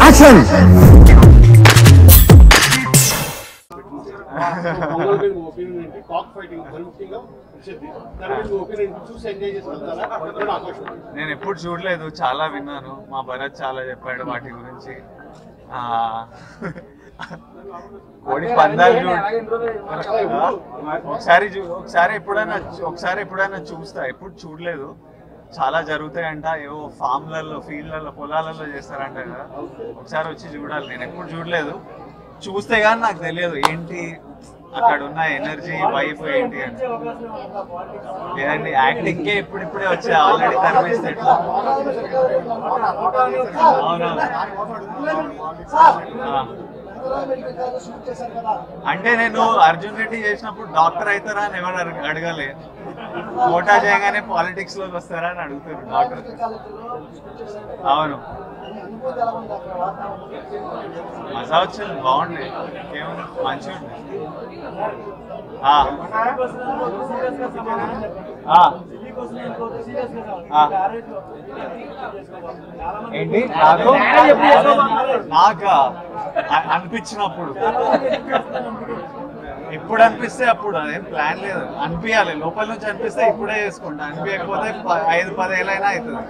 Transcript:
Action. నేను ఎప్పుడు చూడలేదు, చాలా విన్నాను. మా భరత్ చాలా చెప్పాడు వాటి గురించి. కోడి పందాలు ఒకసారి ఎప్పుడైనా చూస్తా, ఎప్పుడు చూడలేదు. చాలా జరుగుతాయంట, ఏవో ఫామ్లలో, ఫీల్డ్లలో, పొలాలలో చేస్తారంట కదా. ఒకసారి వచ్చి చూడాలి. నేను ఎప్పుడు చూడలేదు, చూస్తే కానీ నాకు తెలియదు ఏంటి అక్కడ ఉన్న ఎనర్జీ, వైఫ్ ఏంటి అని. లేదండి, యాక్టింగ్కే ఇప్పుడిప్పుడే వచ్చే, ఆల్రెడీ కనిపిస్తే ఎట్లా. అవునవును. అంటే నేను అర్జున్ రెడ్డి చేసినప్పుడు డాక్టర్ అవుతారా అని ఎవరు అడగలే. కోటా చేయగానే పాలిటిక్స్ లోకి వస్తారా అని అడుగుతారు డాక్టర్. అవును, మజా వచ్చింది, బాగుండే, ఏముంది, మంచిగా ఉంది. ఏంటి నాకు అనిపించినప్పుడు, ఎప్పుడు అనిపిస్తే అప్పుడు, అదేం ప్లాన్ లేదు. అనిపించాలి, లోపల నుంచి అనిపిస్తే ఇప్పుడే చేసుకుంటా, అనిపించకపోతే 5-10 ఏళ్ళైనా అవుతుంది.